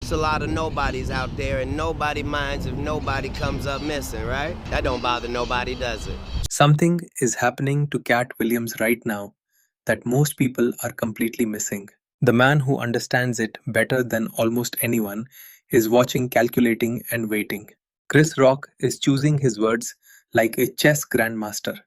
It's a lot of nobodies out there, and nobody minds if nobody comes up missing, right? That don't bother nobody, does it? Something is happening to Katt Williams right now that most people are completely missing. The man who understands it better than almost anyone is watching, calculating, and waiting. Chris Rock is choosing his words like a chess grandmaster,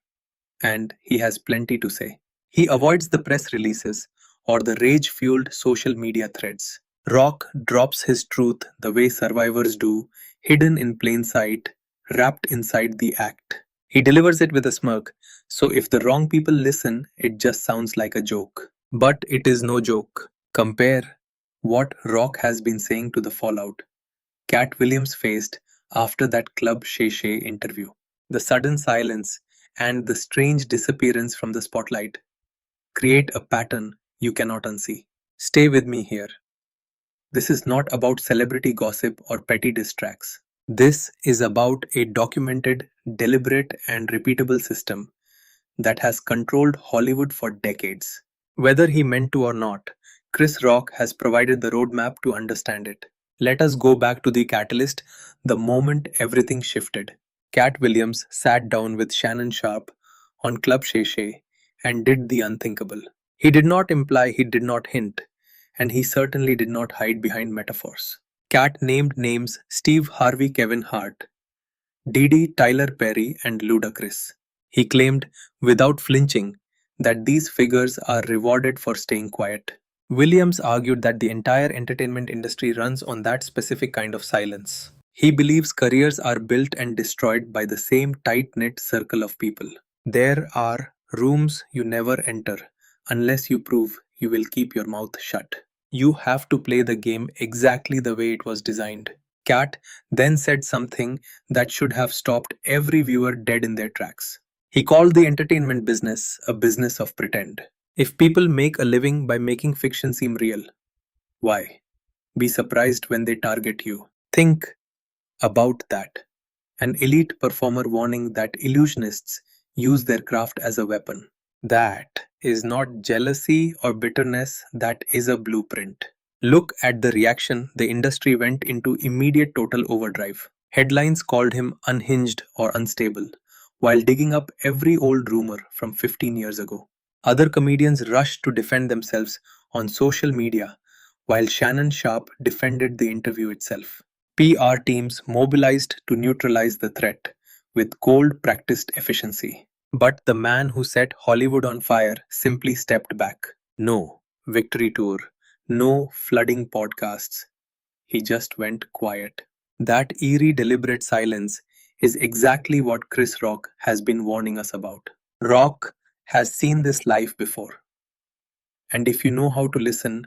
and he has plenty to say. He avoids the press releases or the rage fueled social media threads. Rock drops his truth the way survivors do, hidden in plain sight, wrapped inside the act. He delivers it with a smirk, so if the wrong people listen, it just sounds like a joke. But it is no joke. Compare what Rock has been saying to the fallout Katt Williams faced after that Club Shay Shay interview. The sudden silence and the strange disappearance from the spotlight create a pattern you cannot unsee. Stay with me here. This is not about celebrity gossip or petty distracts. This is about a documented, deliberate, and repeatable system that has controlled Hollywood for decades. Whether he meant to or not, Chris Rock has provided the roadmap to understand it. Let us go back to the catalyst, the moment everything shifted. Katt Williams sat down with Shannon Sharpe on Club Shay Shay and did the unthinkable. He did not imply, he did not hint, and he certainly did not hide behind metaphors. Katt named names Steve Harvey, Kevin Hart, Didi, Tyler Perry, and Ludacris. He claimed, without flinching, that these figures are rewarded for staying quiet. Williams argued that the entire entertainment industry runs on that specific kind of silence. He believes careers are built and destroyed by the same tight knit circle of people. There are rooms you never enter unless you prove you will keep your mouth shut. You have to play the game exactly the way it was designed. Katt then said something that should have stopped every viewer dead in their tracks. He called the entertainment business a business of pretend. If people make a living by making fiction seem real, why? Be surprised when they target you. Think about that. An elite performer warning that illusionists use their craft as a weapon. That is not jealousy or bitterness, that is a blueprint. Look at the reaction. The industry went into immediate total overdrive. Headlines called him unhinged or unstable, while digging up every old rumor from 15 years ago. Other comedians rushed to defend themselves on social media, while Shannon Sharpe defended the interview itself. PR teams mobilized to neutralize the threat with cold, practiced efficiency. But the man who set Hollywood on fire simply stepped back. No victory tour, no flooding podcasts. He just went quiet. That eerie, deliberate silence is exactly what Chris Rock has been warning us about. Rock has seen this life before. And if you know how to listen,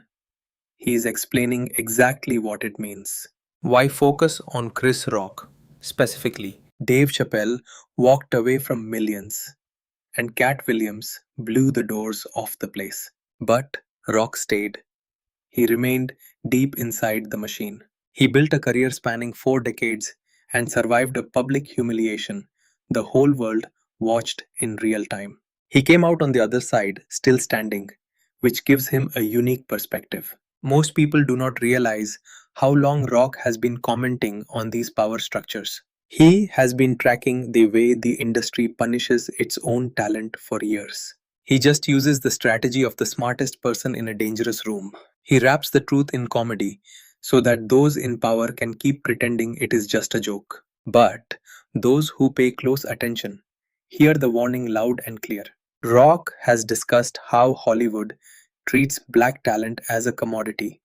he is explaining exactly what it means. Why focus on Chris Rock? Specifically, Dave Chappelle walked away from millions, and Katt Williams blew the doors off the place. But Rock stayed. He remained deep inside the machine. He built a career spanning 4 decades and survived a public humiliation the whole world watched in real time. He came out on the other side, still standing, which gives him a unique perspective. Most people do not realize how long Rock has been commenting on these power structures. He has been tracking the way the industry punishes its own talent for years. He just uses the strategy of the smartest person in a dangerous room. He wraps the truth in comedy so that those in power can keep pretending it is just a joke. But those who pay close attention hear the warning loud and clear. Rock has discussed how Hollywood treats black talent as a commodity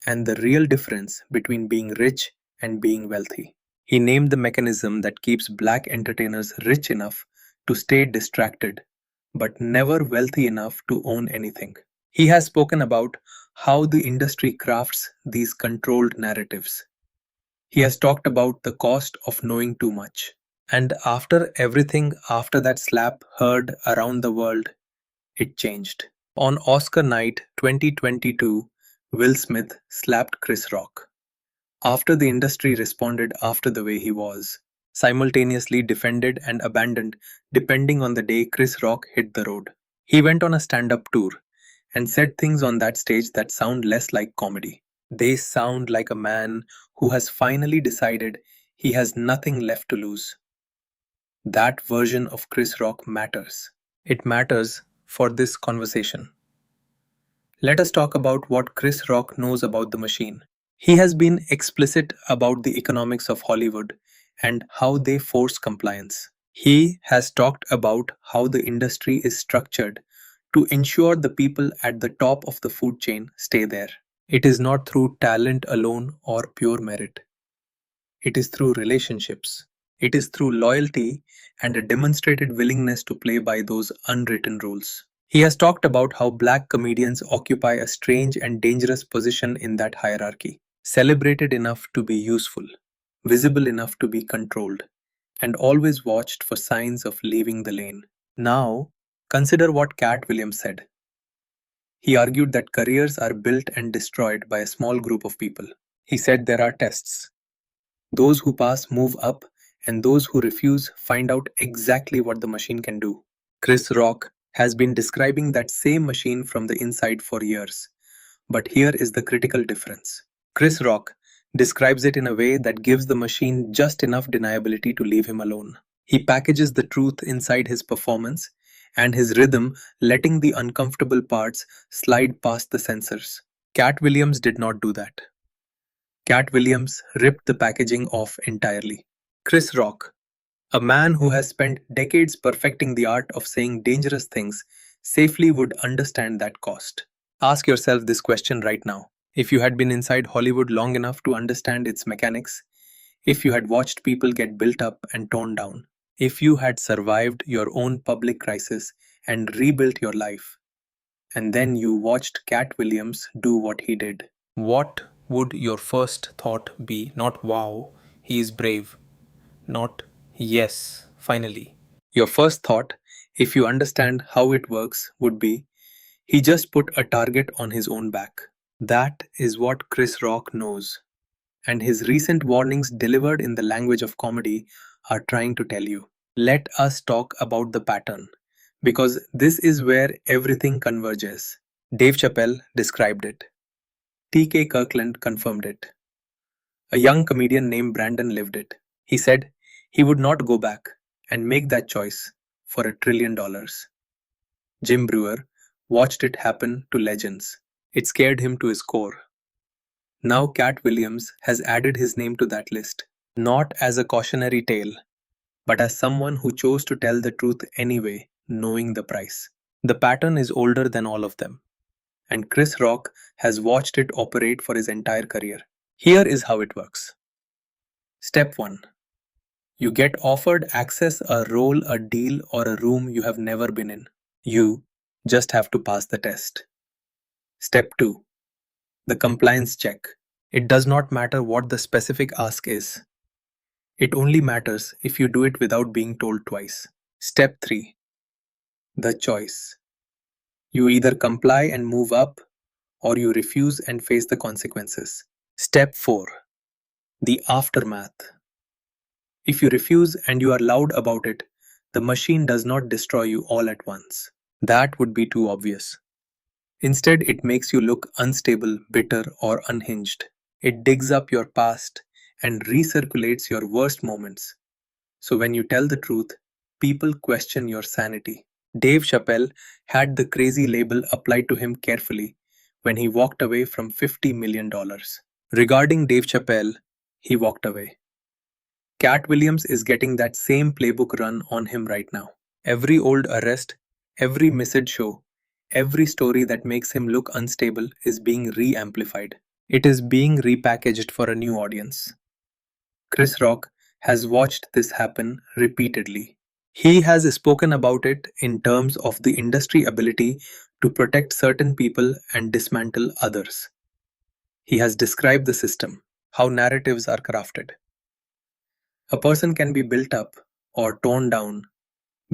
and the real difference between being rich and being wealthy. He named the mechanism that keeps black entertainers rich enough to stay distracted, but never wealthy enough to own anything. He has spoken about how the industry crafts these controlled narratives. He has talked about the cost of knowing too much. And after everything, after that slap heard around the world, it changed. On Oscar night 2022, Will Smith slapped Chris Rock. After the industry responded after the way he was, simultaneously defended and abandoned depending on the day Chris Rock hit the road. He went on a stand up tour and said things on that stage that sound less like comedy. They sound like a man who has finally decided he has nothing left to lose. That version of Chris Rock matters. It matters for this conversation. Let us talk about what Chris Rock knows about the machine. He has been explicit about the economics of Hollywood and how they force compliance. He has talked about how the industry is structured to ensure the people at the top of the food chain stay there. It is not through talent alone or pure merit. It is through relationships. It is through loyalty and a demonstrated willingness to play by those unwritten rules. He has talked about how black comedians occupy a strange and dangerous position in that hierarchy, celebrated enough to be useful, visible enough to be controlled, and always watched for signs of leaving the lane. Now, consider what Katt Williams said. He argued that careers are built and destroyed by a small group of people. He said there are tests. Those who pass move up, and those who refuse find out exactly what the machine can do. Chris Rock has been describing that same machine from the inside for years. But here is the critical difference. Chris Rock describes it in a way that gives the machine just enough deniability to leave him alone. He packages the truth inside his performance and his rhythm, letting the uncomfortable parts slide past the censors. Katt Williams did not do that. Katt Williams ripped the packaging off entirely. Chris Rock, a man who has spent decades perfecting the art of saying dangerous things, safely would understand that cost. Ask yourself this question right now. If you had been inside Hollywood long enough to understand its mechanics, if you had watched people get built up and torn down, if you had survived your own public crisis and rebuilt your life, and then you watched Katt Williams do what he did, what would your first thought be? Not wow, he is brave. Not yes, finally. Your first thought, if you understand how it works, would be he just put a target on his own back. That is what Chris Rock knows. And his recent warnings delivered in the language of comedy are trying to tell you. Let us talk about the pattern, because this is where everything converges. Dave Chappelle described it. T.K. Kirkland confirmed it. A young comedian named Brandon lived it. He said he would not go back and make that choice for $1 trillion. Jim Brewer watched it happen to legends. It scared him to his core. Now Katt Williams has added his name to that list, not as a cautionary tale, but as someone who chose to tell the truth anyway, knowing the price. The pattern is older than all of them, and Chris Rock has watched it operate for his entire career. Here is how it works. Step 1. You get offered access, a role, a deal, or a room you have never been in. You just have to pass the test. Step 2. The compliance check. It does not matter what the specific ask is. It only matters if you do it without being told twice. Step 3. The choice. You either comply and move up, or you refuse and face the consequences. Step 4. The aftermath. If you refuse and you are loud about it, the machine does not destroy you all at once. That would be too obvious. Instead, it makes you look unstable, bitter, or unhinged. It digs up your past and recirculates your worst moments. So when you tell the truth, people question your sanity. Dave Chappelle had the crazy label applied to him carefully when he walked away from $50 million. Regarding Dave Chappelle, he walked away. Katt Williams is getting that same playbook run on him right now. Every old arrest, every missed show, every story that makes him look unstable is being re-amplified. It is being repackaged for a new audience. Chris Rock has watched this happen repeatedly. He has spoken about it in terms of the industry ability to protect certain people and dismantle others. He has described the system, how narratives are crafted. A person can be built up or torn down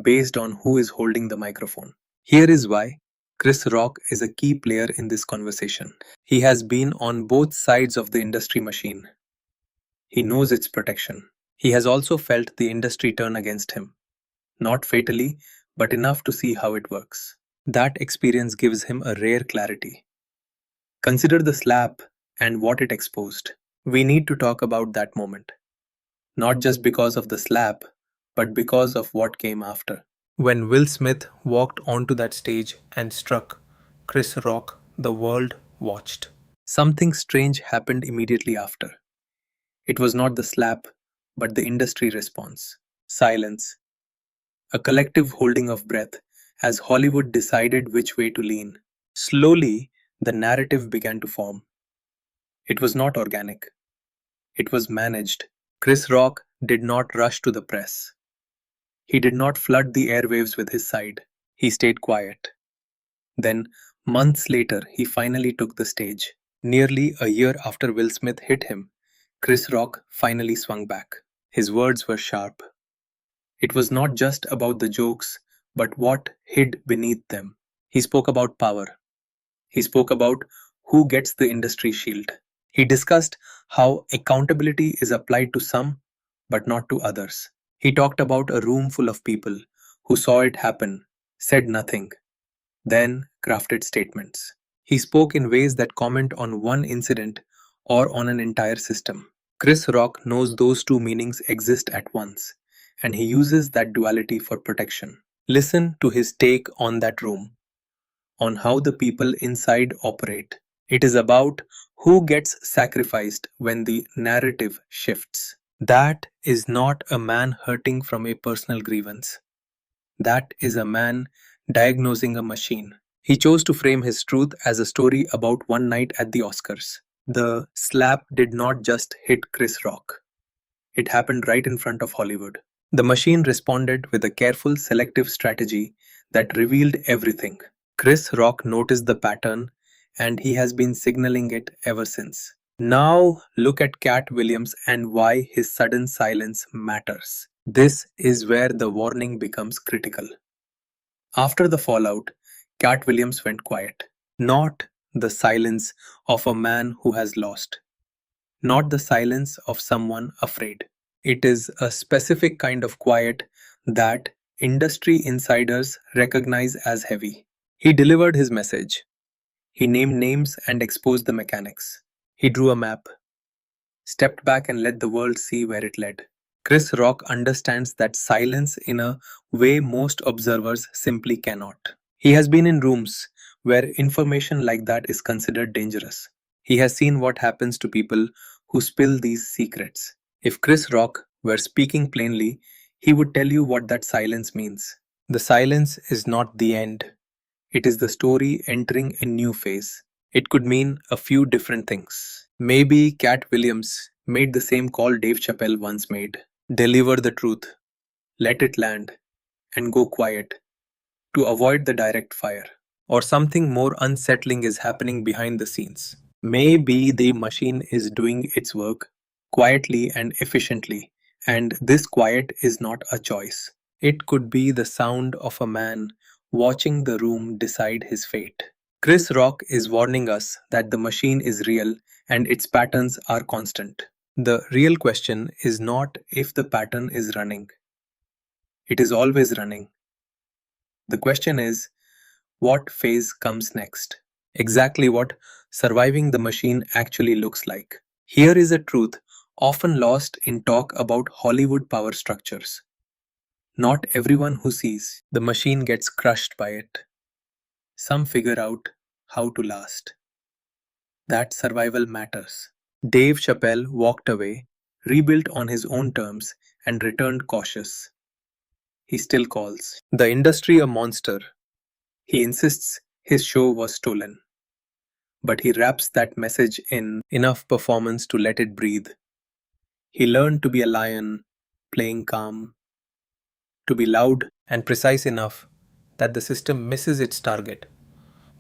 based on who is holding the microphone. Here is why Chris Rock is a key player in this conversation. He has been on both sides of the industry machine. He knows its protection. He has also felt the industry turn against him. Not fatally, but enough to see how it works. That experience gives him a rare clarity. Consider the slap and what it exposed. We need to talk about that moment, not just because of the slap, but because of what came after. When Will Smith walked onto that stage and struck Chris Rock, the world watched. Something strange happened immediately after. It was not the slap, but the industry response. Silence, a collective holding of breath as Hollywood decided which way to lean. Slowly, the narrative began to form. It was not organic, it was managed. Chris Rock did not rush to the press. He did not flood the airwaves with his side. He stayed quiet. Then, months later, he finally took the stage. Nearly a year after Will Smith hit him, Chris Rock finally swung back. His words were sharp. It was not just about the jokes, but what hid beneath them. He spoke about power. He spoke about who gets the industry shield. He discussed how accountability is applied to some, but not to others. He talked about a room full of people who saw it happen, said nothing, then crafted statements. He spoke in ways that comment on one incident or on an entire system. Chris Rock knows those two meanings exist at once, and he uses that duality for protection. Listen to his take on that room, on how the people inside operate. It is about who gets sacrificed when the narrative shifts. That is not a man hurting from a personal grievance. That is a man diagnosing a machine. He chose to frame his truth as a story about one night at the Oscars. The slap did not just hit Chris Rock, it happened right in front of Hollywood. The machine responded with a careful, selective strategy that revealed everything. Chris Rock noticed the pattern and he has been signaling it ever since. Now, look at Katt Williams and why his sudden silence matters. This is where the warning becomes critical. After the fallout, Katt Williams went quiet. Not the silence of a man who has lost, not the silence of someone afraid. It is a specific kind of quiet that industry insiders recognize as heavy. He delivered his message. He named names and exposed the mechanics. He drew a map, stepped back and let the world see where it led. Chris Rock understands that silence in a way most observers simply cannot. He has been in rooms where information like that is considered dangerous. He has seen what happens to people who spill these secrets. If Chris Rock were speaking plainly, he would tell you what that silence means. The silence is not the end. It is the story entering a new phase. It could mean a few different things. Maybe Katt Williams made the same call Dave Chappelle once made. Deliver the truth, let it land, and go quiet to avoid the direct fire. Or something more unsettling is happening behind the scenes. Maybe the machine is doing its work quietly and efficiently, and this quiet is not a choice. It could be the sound of a man watching the room decide his fate. Chris Rock is warning us that the machine is real and its patterns are constant. The real question is not if the pattern is running. It is always running. The question is, what phase comes next? Exactly what surviving the machine actually looks like. Here is a truth often lost in talk about Hollywood power structures. Not everyone who sees the machine gets crushed by it. Some figure out how to last. That survival matters. Dave Chappelle walked away, rebuilt on his own terms, and returned cautious. He still calls the industry a monster. He insists his show was stolen. But he wraps that message in enough performance to let it breathe. He learned to be a lion, playing calm, to be loud and precise enough that the system misses its target,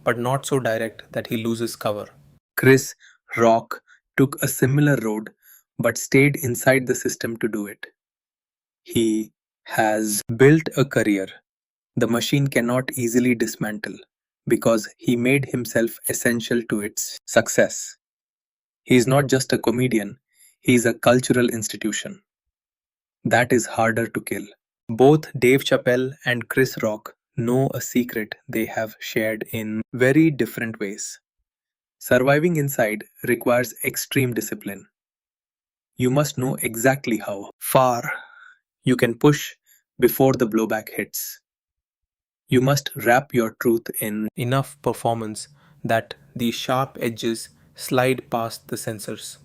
but not so direct that he loses cover. Chris Rock took a similar road but stayed inside the system to do it. He has built a career the machine cannot easily dismantle because he made himself essential to its success. He is not just a comedian, he is a cultural institution. That is harder to kill. Both Dave Chappelle and Chris Rock know a secret they have shared in very different ways. Surviving inside requires extreme discipline. You must know exactly how far you can push before the blowback hits. You must wrap your truth in enough performance that the sharp edges slide past the sensors.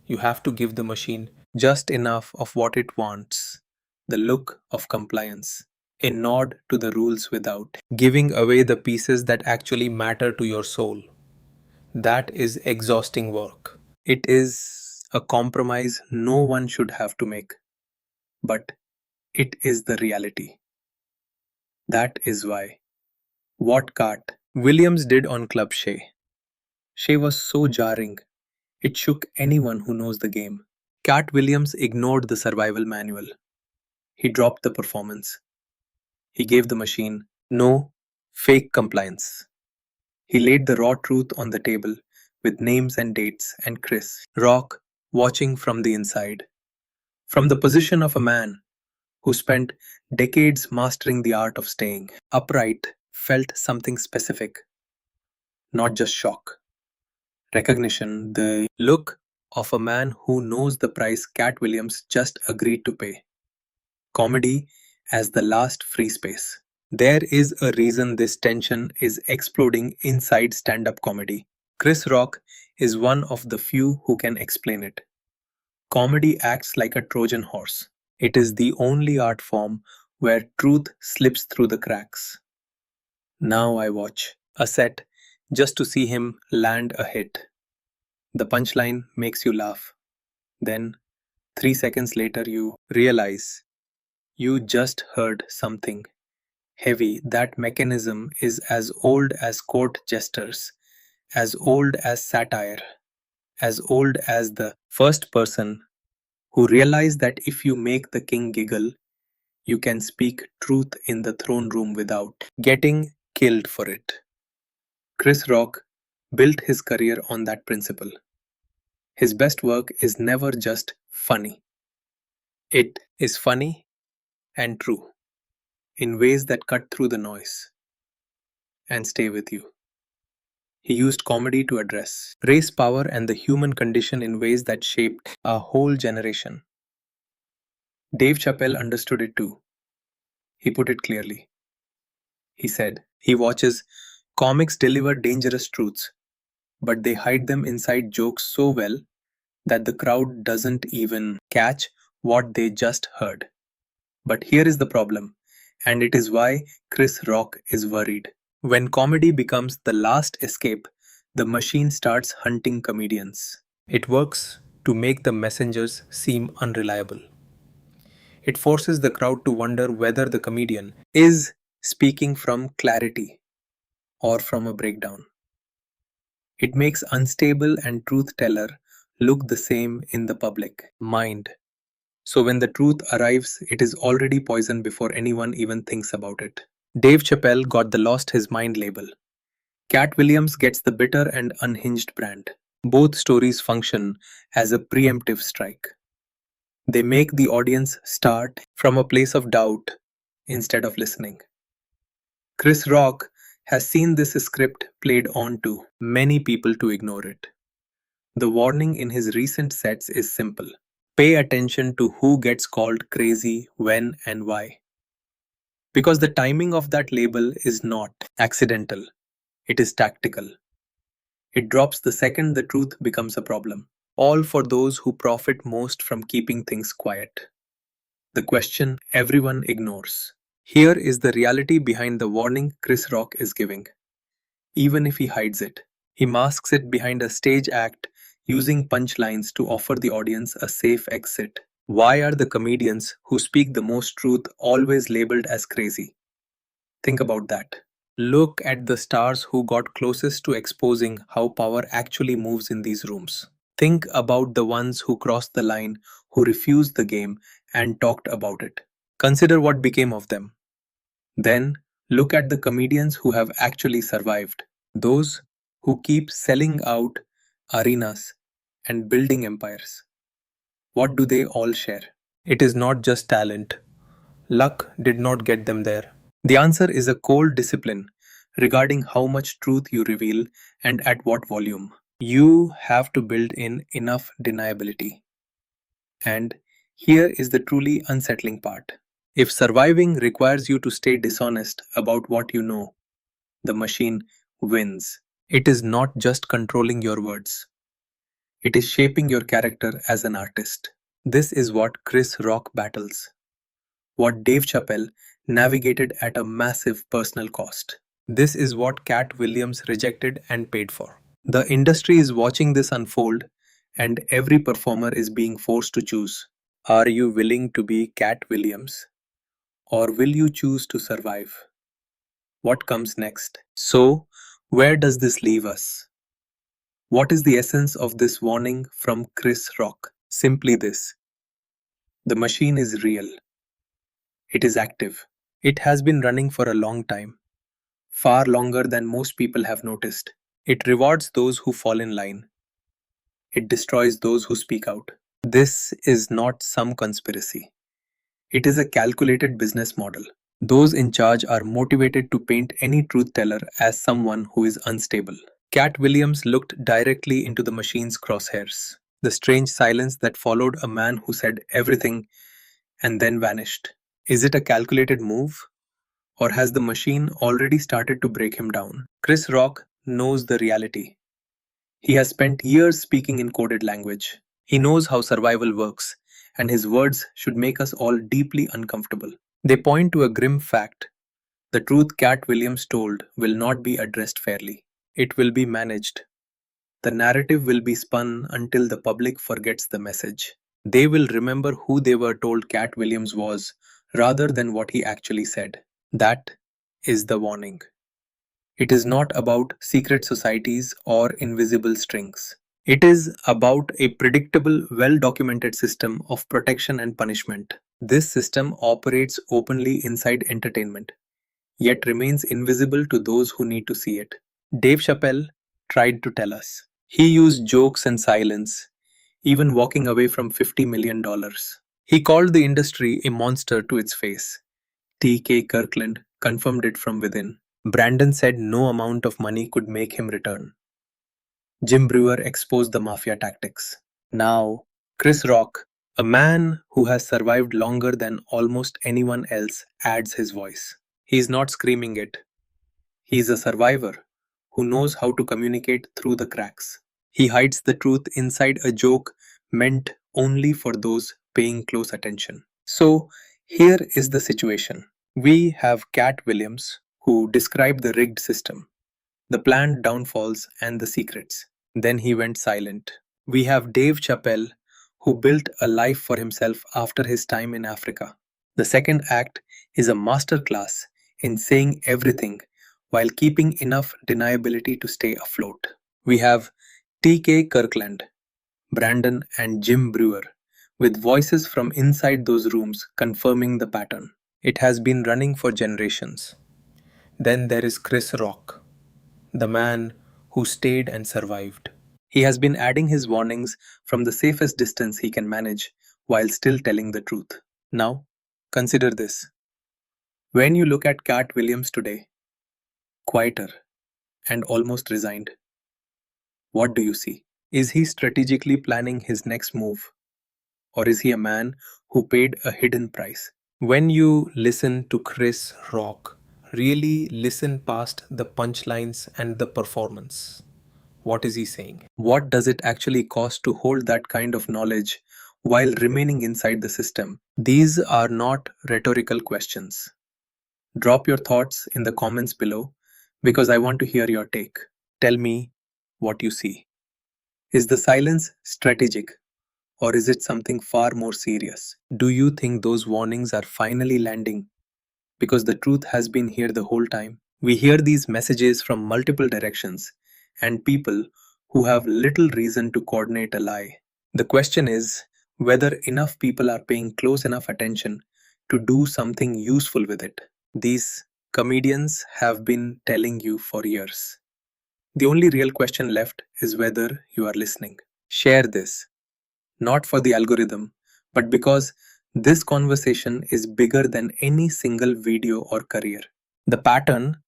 You have to give the machine just enough of what it wants, the look of compliance, a nod to the rules without giving away the pieces that actually matter to your soul. That is exhausting work. It is a compromise no one should have to make, but it is the reality. That is why. What Katt Williams did on Club Shay was so jarring, it shook anyone who knows the game. Katt Williams ignored the survival manual. He dropped the performance. He gave the machine no fake compliance. He laid the raw truth on the table with names and dates, and Chris Rock watching from the inside. From the position of a man who spent decades mastering the art of staying upright, felt something specific, not just shock. Recognition, the look of a man who knows the price Katt Williams just agreed to pay. Comedy as the last free space. There is a reason this tension is exploding inside stand up comedy. Chris Rock is one of the few who can explain it. Comedy acts like a Trojan horse. It is the only art form where truth slips through the cracks. Now I watch a set just to see him land a hit. The punchline makes you laugh. Then, 3 seconds later, you realize you just heard something heavy. That mechanism is as old as court jesters, as old as satire, as old as the first person who realized that if you make the king giggle, you can speak truth in the throne room without getting killed for it. Chris Rock built his career on that principle. His best work is never just funny. It is funny and true, in ways that cut through the noise and stay with you. He used comedy to address race power and the human condition in ways that shaped a whole generation. Dave Chappelle understood it too. He put it clearly. He said, he watches comics deliver dangerous truths, but they hide them inside jokes so well that the crowd doesn't even catch what they just heard. But here is the problem, and it is why Chris Rock is worried. When comedy becomes the last escape, the machine starts hunting comedians. It works to make the messengers seem unreliable. It forces the crowd to wonder whether the comedian is speaking from clarity or from a breakdown. It makes unstable and truth teller look the same in the public mind. So when the truth arrives, it is already poison before anyone even thinks about it. Dave Chappelle got the lost his mind label. Katt Williams gets the bitter and unhinged brand. Both stories function as a preemptive strike. They make the audience start from a place of doubt instead of listening. Chris Rock has seen this script played on to many people to ignore it. The warning in his recent sets is simple. Pay attention to who gets called crazy, when, and why. Because the timing of that label is not accidental, it is tactical. It drops the second the truth becomes a problem. All for those who profit most from keeping things quiet. The question everyone ignores. Here is the reality behind the warning Chris Rock is giving. Even if he hides it, he masks it behind a stage act using punchlines to offer the audience a safe exit. Why are the comedians who speak the most truth always labeled as crazy? Think about that. Look at the stars who got closest to exposing how power actually moves in these rooms. Think about the ones who crossed the line, who refused the game and talked about it. Consider what became of them. Then look at the comedians who have actually survived. Those who keep selling out arenas and building empires. What do they all share? It is not just talent. Luck did not get them there. The answer is a cold discipline regarding how much truth you reveal and at what volume. You have to build in enough deniability. And here is the truly unsettling part. If surviving requires you to stay dishonest about what you know, the machine wins. It is not just controlling your words, it is shaping your character as an artist. This is what Chris Rock battles, what Dave Chappelle navigated at a massive personal cost. This is what Katt Williams rejected and paid for. The industry is watching this unfold, and every performer is being forced to choose. Are you willing to be Katt Williams, or will you choose to survive? What comes next? So, where does this leave us? What is the essence of this warning from Chris Rock? Simply this: the machine is real, it is active. It has been running for a long time, far longer than most people have noticed. It rewards those who fall in line, it destroys those who speak out. This is not some conspiracy, it is a calculated business model. Those in charge are motivated to paint any truth teller as someone who is unstable. Katt Williams looked directly into the machine's crosshairs. The strange silence that followed a man who said everything and then vanished. Is it a calculated move? Or has the machine already started to break him down? Chris Rock knows the reality. He has spent years speaking in coded language. He knows how survival works, and his words should make us all deeply uncomfortable. They point to a grim fact: the truth Katt Williams told will not be addressed fairly. It will be managed. The narrative will be spun until the public forgets the message. They will remember who they were told Katt Williams was, rather than what he actually said. That is the warning. It is not about secret societies or invisible strings. It is about a predictable, well documented system of protection and punishment. This system operates openly inside entertainment, yet remains invisible to those who need to see it. Dave Chappelle tried to tell us. He used jokes and silence, even walking away from $50 million. He called the industry a monster to its face. T.K. Kirkland confirmed it from within. Brandon said no amount of money could make him return. Jim Brewer exposed the mafia tactics. Now, Chris Rock, a man who has survived longer than almost anyone else, adds his voice. He's not screaming it. He's a survivor who knows how to communicate through the cracks. He hides the truth inside a joke meant only for those paying close attention. So, here is the situation. We have Katt Williams, who described the rigged system, the planned downfalls, and the secrets. Then he went silent. We have Dave Chappelle, who built a life for himself after his time in Africa. The second act is a masterclass in saying everything while keeping enough deniability to stay afloat. We have T.K. Kirkland, Brandon, and Jim Brewer, with voices from inside those rooms confirming the pattern. It has been running for generations. Then there is Chris Rock, the man who stayed and survived. He has been adding his warnings from the safest distance he can manage while still telling the truth. Now, consider this. When you look at Katt Williams today, quieter and almost resigned, what do you see? Is he strategically planning his next move? Or is he a man who paid a hidden price? When you listen to Chris Rock, really listen past the punchlines and the performance. What is he saying? What does it actually cost to hold that kind of knowledge while remaining inside the system? These are not rhetorical questions. Drop your thoughts in the comments below because I want to hear your take. Tell me what you see. Is the silence strategic, or is it something far more serious? Do you think those warnings are finally landing because the truth has been here the whole time? We hear these messages from multiple directions and people who have little reason to coordinate a lie. The question is whether enough people are paying close enough attention to do something useful with it. These comedians have been telling you for years. The only real question left is whether you are listening. Share this, not for the algorithm, but because this conversation is bigger than any single video or career. The pattern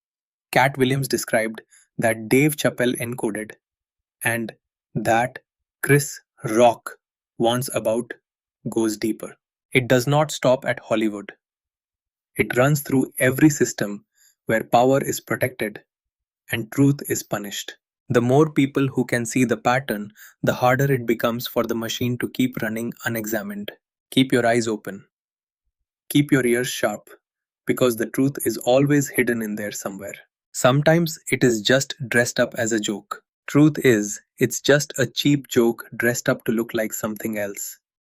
Katt Williams described that Dave Chappelle encoded, and that Chris Rock wants about goes deeper. It does not stop at Hollywood. It runs through every system where power is protected and truth is punished. The more people who can see the pattern, the harder it becomes for the machine to keep running unexamined. Keep your eyes open. Keep your ears sharp, because the truth is always hidden in there somewhere. Sometimes it is just dressed up as a joke. Truth is, it's just a cheap joke dressed up to look like something else.